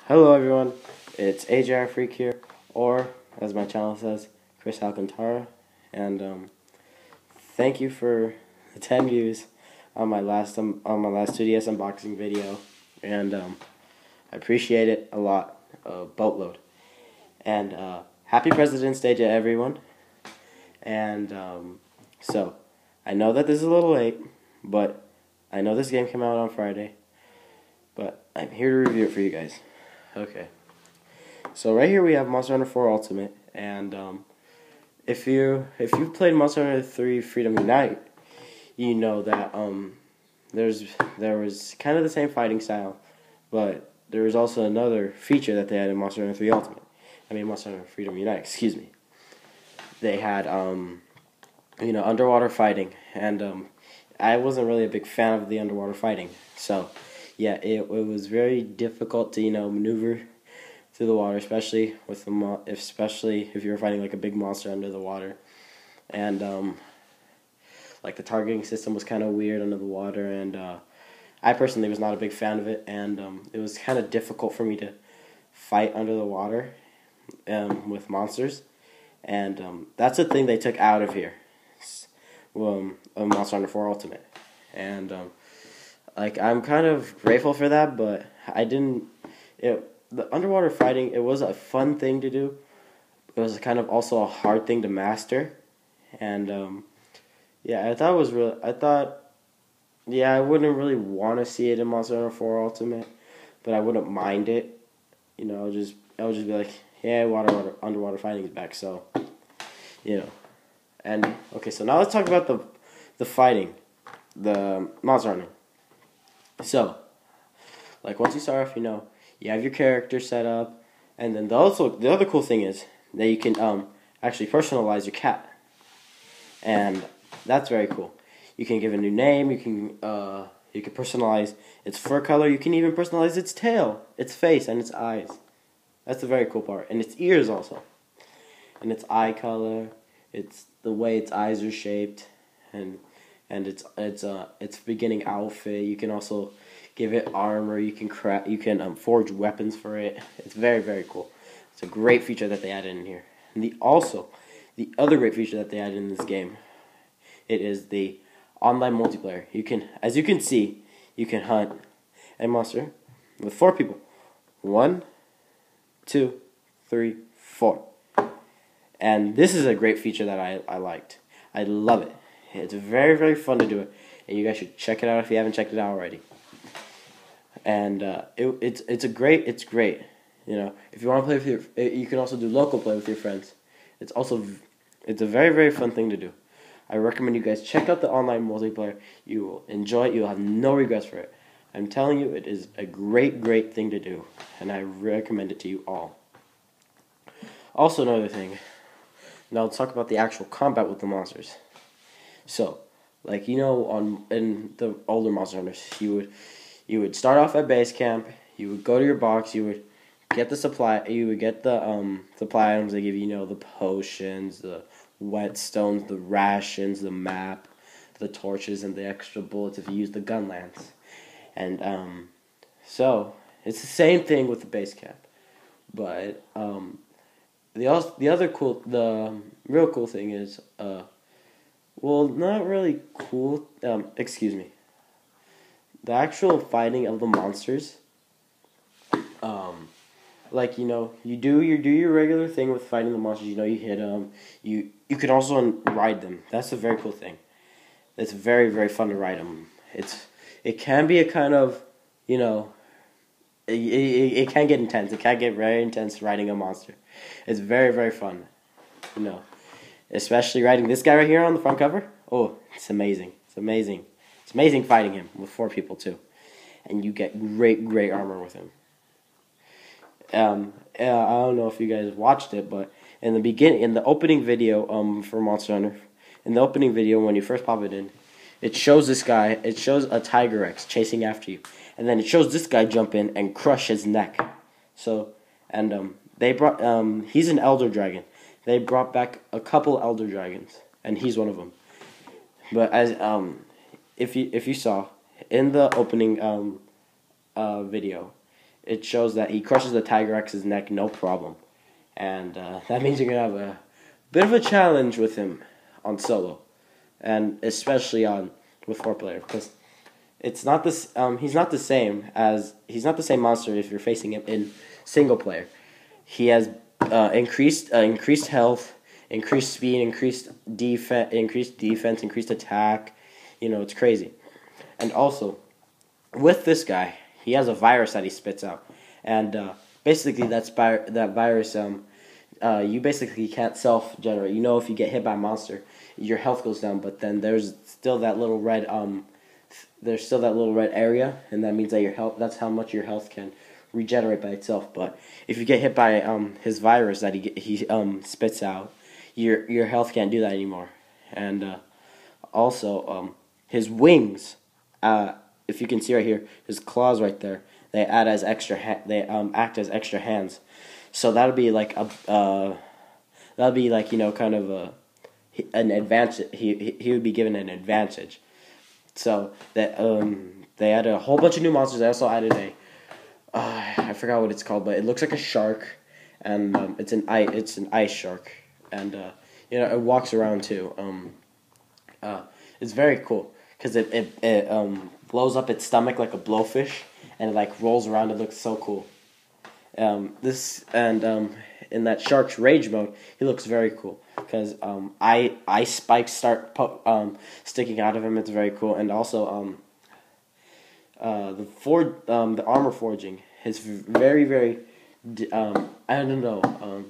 Hello everyone, it's AJR Freak here, or as my channel says, Chris Alcantara, and thank you for the 10 views on my last 2DS unboxing video, and I appreciate it a lot, boatload, and happy President's Day to everyone, and so I know that this is a little late, but I know this game came out on Friday, but I'm here to review it for you guys. Okay, so right here we have Monster Hunter 4 Ultimate, and if you've played Monster Hunter 3 Freedom Unite, you know that there was kind of the same fighting style, but there was also another feature that they had in Monster Hunter 3 Ultimate. I mean Monster Hunter Freedom Unite, excuse me. They had underwater fighting, and I wasn't really a big fan of the underwater fighting, so. Yeah, it was very difficult to maneuver through the water, especially with especially if you were fighting like a big monster under the water, and like the targeting system was kind of weird under the water, and I personally was not a big fan of it, and it was kind of difficult for me to fight under the water with monsters, and that's the thing they took out of here, of Monster Hunter 4 Ultimate, and like, I'm kind of grateful for that, but the underwater fighting, it was a fun thing to do. It was kind of also a hard thing to master. And, yeah, I wouldn't really want to see it in Monster Hunter 4 Ultimate, but I wouldn't mind it. I would just be like, yeah, underwater fighting is back, so, And, okay, so now let's talk about the fighting, the Monster Hunter. So, like, once you start off, you have your character set up, and then the other cool thing is that you can actually personalize your cat, and that's very cool. You can give it a new name. You can personalize its fur color. You can even personalize its tail, its face, and its eyes. That's the very cool part, and its ears also, and its eye color. It's the way its eyes are shaped, and its beginning outfit. You can also give it armor. You can forge weapons for it. It's very, very cool. It's a great feature that they added in here. And the other great feature that they added in this game, it is the online multiplayer. As you can see, you can hunt a monster with 4 people. 1, 2, 3, 4. And this is a great feature that I liked. I love it. It's very, very fun to do it, and you guys should check it out if you haven't checked it out already. And it's great. If you want to play with you can also do local play with your friends. It's a very, very fun thing to do. I recommend you guys check out the online multiplayer. You will enjoy it. You'll have no regrets for it. I'm telling you, it is a great, great thing to do, and I recommend it to you all. Also, another thing. Now let's talk about the actual combat with the monsters. So, like, in the older Monster Hunters, you would start off at base camp. You would go to your box. You would get the supply. You would get the supply items they give you. The potions, the whetstones, the rations, the map, the torches, and the extra bullets if you use the gun lance. And so it's the same thing with the base camp, but the real cool thing is well, not really cool. Excuse me. The actual fighting of the monsters. Like you do your regular thing with fighting the monsters. You hit them. You can also ride them. That's a very cool thing. It's very, very fun to ride them. It can be a kind of it can get intense. It can get very intense riding a monster. It's very, very fun. Especially riding this guy right here on the front cover. Oh, it's amazing. It's amazing. It's amazing fighting him with 4 people too. And you get great, great armor with him. I don't know if you guys watched it, but in the opening video for Monster Hunter, in the opening video when you first pop it in, it shows this guy, it shows a Tiger X chasing after you. And then it shows this guy jump in and crush his neck. So, and they brought, he's an Elder Dragon. They brought back a couple Elder Dragons, and he's one of them. But as if you saw in the opening video, it shows that he crushes the Tiger X's neck no problem. And that means you're going to have a bit of a challenge with him on solo. And especially on with 4-player, because it's not this. He's not the same monster if you're facing him in single player. He has increased health, increased speed, increased defense, increased attack. You know, it's crazy. And also, with this guy, he has a virus that he spits out, and basically that virus. You basically can't self-generate. You know, if you get hit by a monster, your health goes down, but then there's still that little red area, and that means that your health, that's how much your health can regenerate by itself. But if you get hit by his virus that he spits out, your health can't do that anymore. And also his wings, if you can see right here, his claws right there, they act as extra hands. So that'll be like you know, kind of an advantage. He would be given an advantage. So that they added a whole bunch of new monsters. They also added I forgot what it's called, but it looks like a shark, and it's an ice shark, and you know, it walks around too. It's very cool because it blows up its stomach like a blowfish, and it like rolls around. It looks so cool. In that shark's rage mode, he looks very cool because ice spikes start sticking out of him. It's very cool, and also the armor forging is very I don't know.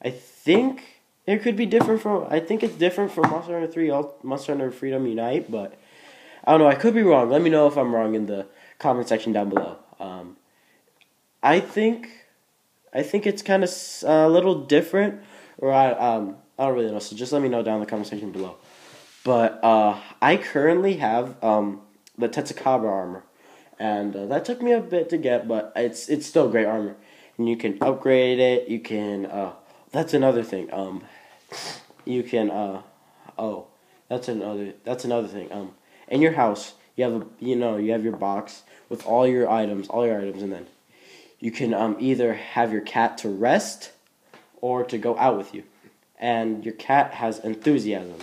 I think it could be different from. I think it's different from Monster Hunter 3, Monster Hunter Freedom Unite, but I don't know. I could be wrong. Let me know if I'm wrong in the comment section down below. I think it's kind of a little different, or I don't really know. So just let me know down in the comment section below. But I currently have the Tetsukaba armor, and that took me a bit to get, but it's still great armor, and you can upgrade it. You can that's another thing. You can that's another thing. In your house, you have you have your box with all your items, and then you can either have your cat to rest or to go out with you. And your cat has enthusiasm.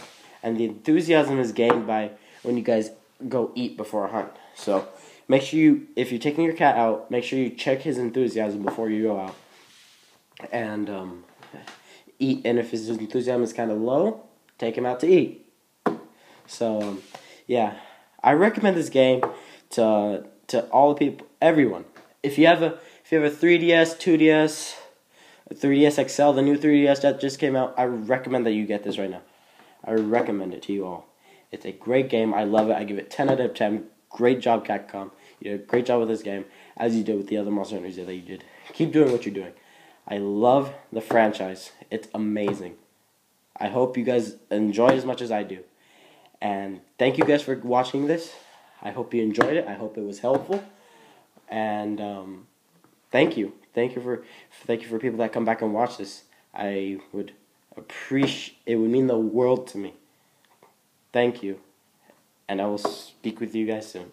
And the enthusiasm is gained by when you guys go eat before a hunt. So make sure if you're taking your cat out, make sure you check his enthusiasm before you go out. And eat. And if his enthusiasm is kind of low, take him out to eat. So yeah, I recommend this game to all the people, everyone. If you have a 3DS, 2DS, 3DS XL, the new 3DS that just came out, I recommend that you get this right now. I recommend it to you all. It's a great game. I love it. I give it 10 out of 10. Great job, Capcom. You did a great job with this game, as you did with the other Monster Hunters that you did. Keep doing what you're doing. I love the franchise. It's amazing. I hope you guys enjoy it as much as I do. And thank you guys for watching this. I hope you enjoyed it. I hope it was helpful. And thank you for people that come back and watch this. I would appreciate. It would mean the world to me. Thank you, and I will speak with you guys soon.